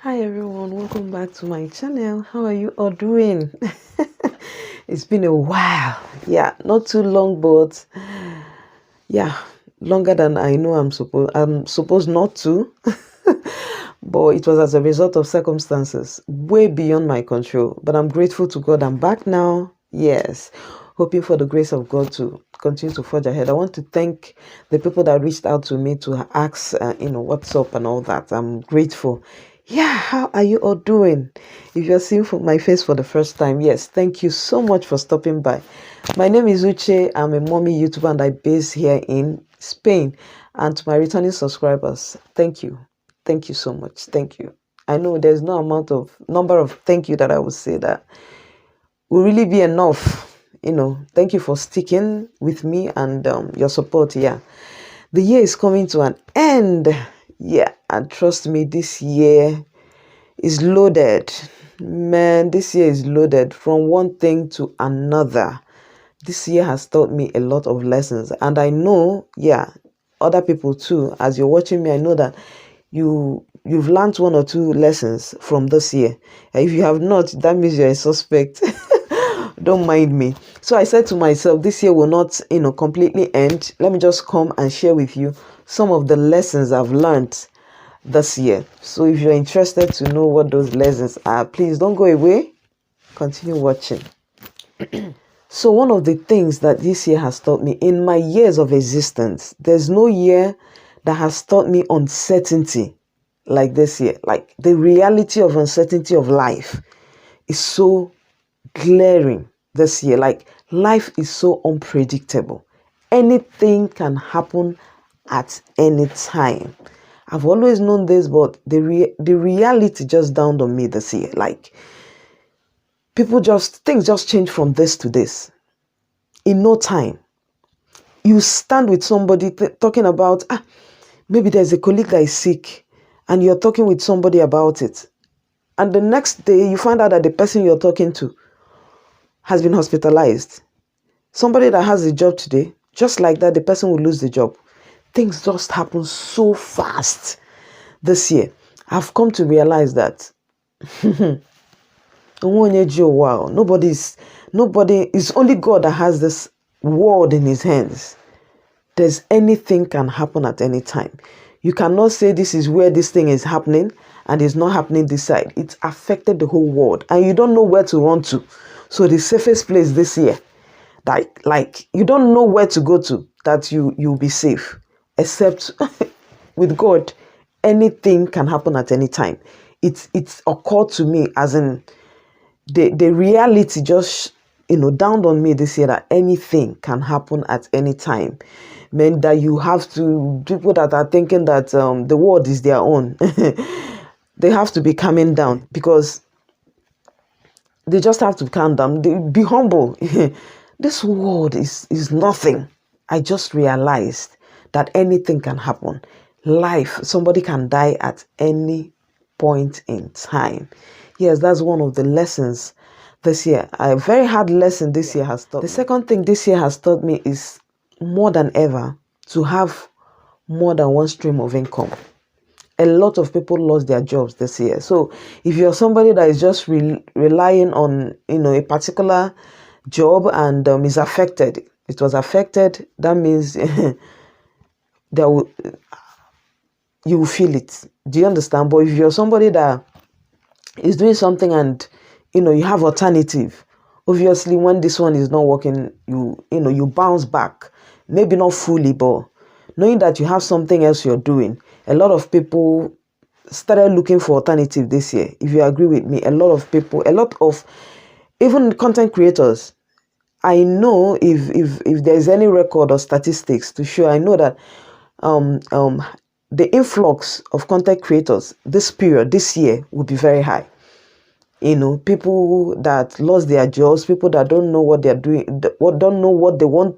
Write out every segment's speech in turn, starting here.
Hi everyone, welcome back to my channel. How are you all doing? It's been a while. Yeah, not too long, but yeah, longer than I know I'm supposed not to. But it was as a result of circumstances way beyond my control. But I'm grateful to God I'm back now. Yes. Hoping for the grace of God to continue to forge ahead. I want to thank the people that reached out to me to ask, what's up and all that. I'm grateful. Yeah, how are you all doing? If you're seeing my face for the first time, yes, thank you so much for stopping by. My name is Uche. I'm a mommy YouTuber and I base here in Spain. And to my returning subscribers, thank you. Thank you so much. Thank you. I know there's no number of thank you that I would say that will really be enough. Thank you for sticking with me and your support. Yeah, the year is coming to an end. Yeah, and trust me, this year is loaded. Man, this year is loaded from one thing to another. This year has taught me a lot of lessons, and I know, yeah, other people too. As you're watching me, I know that you've learned one or two lessons from this year. If you have not, that means you're a suspect. Don't mind me. So I said to myself, this year will not, completely end. Let me just come and share with you some of the lessons I've learned this year. So if you're interested to know what those lessons are, please don't go away. Continue watching. So one of the things that this year has taught me in my years of existence, there's no year that has taught me uncertainty like this year. Like the reality of uncertainty of life is so glaring this year. Like life is so unpredictable. Anything can happen at any time. I've always known this, but the reality just dawned on me this year. Like things just change from this to this in no time. You stand with somebody talking about maybe there's a colleague that is sick and you're talking with somebody about it, and the next day you find out that the person you're talking to has been hospitalized. Somebody that has a job today, just like that, the person will lose the job. Things just happen so fast this year. I've come to realize that wow, nobody is only God that has this world in his hands. There's anything can happen at any time. You cannot say this is where this thing is happening and it's not happening this side. It's affected the whole world and you don't know where to run to. So the safest place this year, like you don't know where to go to that you'll be safe, except with God, anything can happen at any time. It's occurred to me as in the reality just dawned on me this year that anything can happen at any time. Meant that you have to, people that are thinking that the world is their own, they have to be calming down, because they just have to calm down. Be humble. This world is nothing. I just realized that anything can happen. Life, somebody can die at any point in time. Yes, that's one of the lessons this year. A very hard lesson this year has taught me. The second thing this year has taught me is more than ever to have more than one stream of income. A lot of people lost their jobs this year. So if you're somebody that is just relying on a particular job and is affected, it was affected, that means you will feel it. Do you understand? But if you're somebody that is doing something and you have alternative, obviously when this one is not working, you bounce back. Maybe not fully, but knowing that you have something else you're doing. A lot of people started looking for alternative this year. If you agree with me, a lot of even content creators, I know if there's any record or statistics to show, I know that the influx of content creators this year will be very high. People that lost their jobs, people that don't know what they're doing, don't know what they want,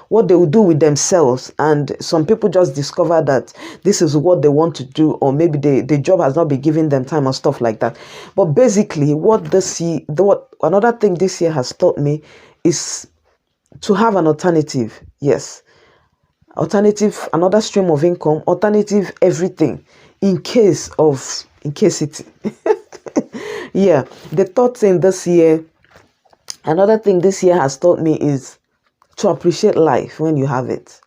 what they will do with themselves. And some people just discover that this is what they want to do, or maybe the job has not been giving them time or stuff like that. But basically, another thing this year has taught me is to have an alternative. Yes. Alternative, another stream of income, alternative everything, in case of in case it. Yeah, the third thing this year, another thing this year has taught me is to appreciate life when you have it.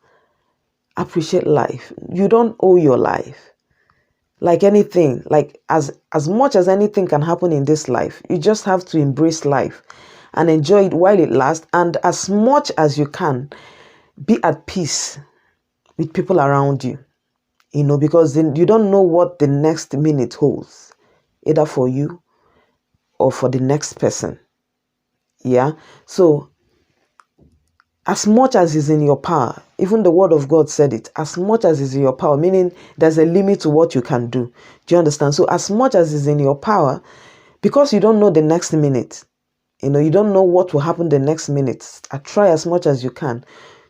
Appreciate life. You don't owe your life. Like anything, like as much as anything can happen in this life, you just have to embrace life and enjoy it while it lasts. And as much as you can, be at peace with people around you. Because then you don't know what the next minute holds, either for you or for the next person. Yeah. So as much as is in your power, even the word of God said it, as much as is in your power, meaning there's a limit to what you can do. Do you understand? So as much as is in your power, because you don't know the next minute, you don't know what will happen the next minute. Try as much as you can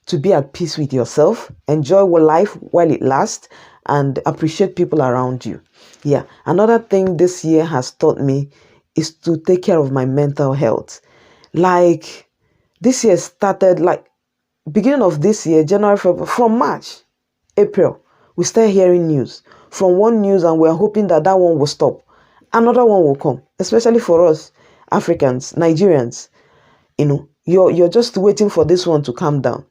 to be at peace with yourself, enjoy life while it lasts, and appreciate people around you. Yeah. Another thing this year has taught me is to take care of my mental health. Like this year started like beginning of this year, January, February, from March, April, we start hearing news. From one news, and we're hoping that one will stop. Another one will come, especially for us Africans, Nigerians. You're just waiting for this one to calm down.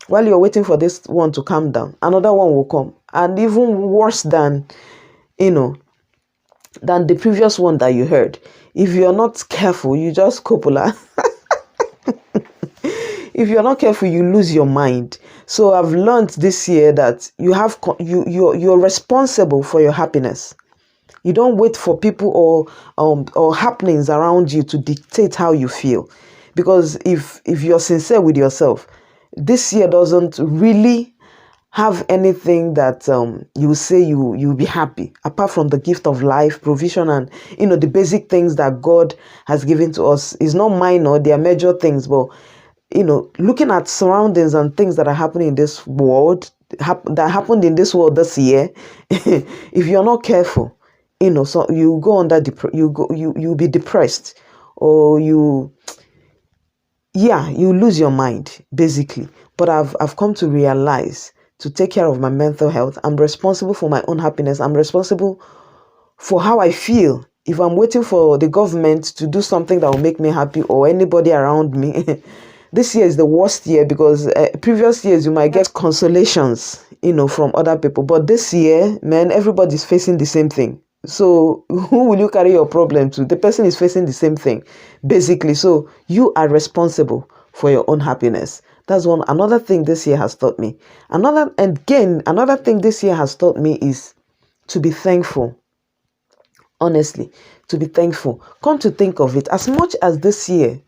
While you're waiting for this one to calm down, another one will come, and even worse than the previous one that you heard. If you're not careful, you just copula. If you're not careful, you lose your mind. So I've learned this year that you're responsible for your happiness. You don't wait for people or happenings around you to dictate how you feel. Because if you're sincere with yourself, this year doesn't really have anything that you say you'll be happy, apart from the gift of life, provision, and the basic things that God has given to us. Is not minor, they are major things, but looking at surroundings and things that are happening in this world, that happened in this world this year, if you're not careful, so you go under you'll be depressed, or you lose your mind basically. But I've come to realize to take care of my mental health. I'm responsible for my own happiness. I'm responsible for how I feel. If I'm waiting for the government to do something that will make me happy, or anybody around me, this year is the worst year, because previous years you might get consolations, from other people. But this year, man, everybody's facing the same thing. So who will you carry your problem to? The person is facing the same thing, basically. So you are responsible for your own happiness. That's another thing this year has taught me. Another thing this year has taught me is to be thankful. Honestly, to be thankful. Come to think of it, as much as this year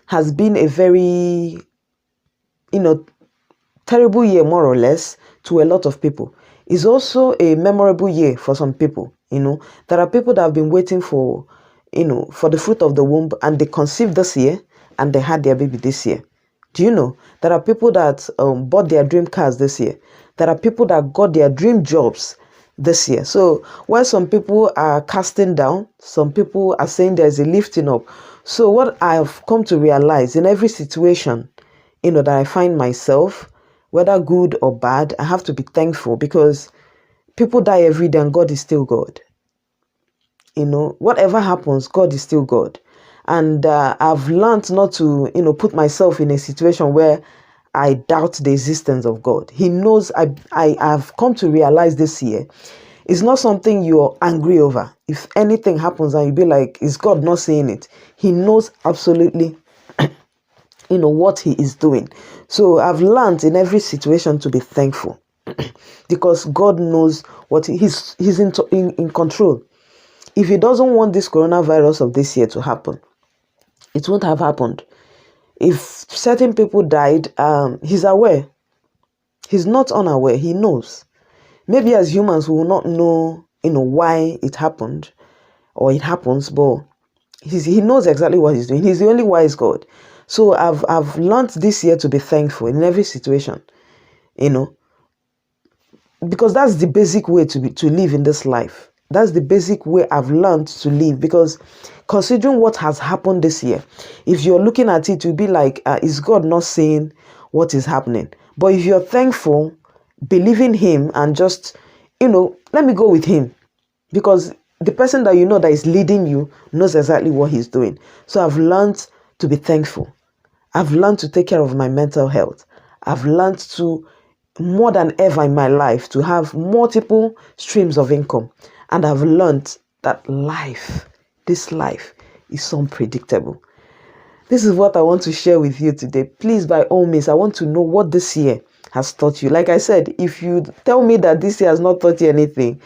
has been a very, terrible year, more or less, to a lot of people, is also a memorable year for some people. There are people that have been waiting for the fruit of the womb, and they conceived this year, and they had their baby this year. Do you know? There are people that bought their dream cars this year. There are people that got their dream jobs this year. So while some people are casting down, some people are saying there's a lifting up. So what I've come to realize in every situation, that I find myself, whether good or bad, I have to be thankful, because people die every day and God is still God. Whatever happens, God is still God. And I've learned not to, put myself in a situation where I doubt the existence of God. He knows. I've come to realize this year, it's not something you're angry over. If anything happens and you be like, is God not saying it? He knows absolutely, what he is doing. So I've learned in every situation to be thankful, because God knows what he's in control. If he doesn't want this coronavirus of this year to happen, it won't have happened. If certain people died, he's aware. He's not unaware. He knows. Maybe as humans, we will not know, why it happened or it happens, but he knows exactly what he's doing. He's the only wise God. So I've learned this year to be thankful in every situation, because that's the basic way to live in this life. That's the basic way I've learned to live, because considering what has happened this year, if you're looking at it, you'll be like, is God not saying what is happening? But if you're thankful, believe in him, and just, let me go with him, because the person that you know that is leading you knows exactly what he's doing. So I've learned to be thankful. I've learned to take care of my mental health. I've learned to, more than ever in my life, to have multiple streams of income. And I've learned that this life is unpredictable. This is what I want to share with you today. Please, by all means, I want to know what this year has taught you. Like I said, if you tell me that this year has not taught you anything,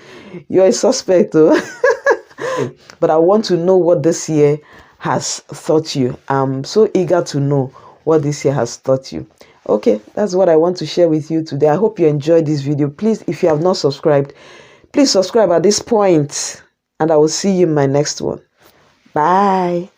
you're a suspect. Oh. But I want to know what this year has taught you. I'm so eager to know what this year has taught you. Okay, that's what I want to share with you today. I hope you enjoyed this video. Please, if you have not subscribed, please subscribe at this point, and I will see you in my next one. Bye.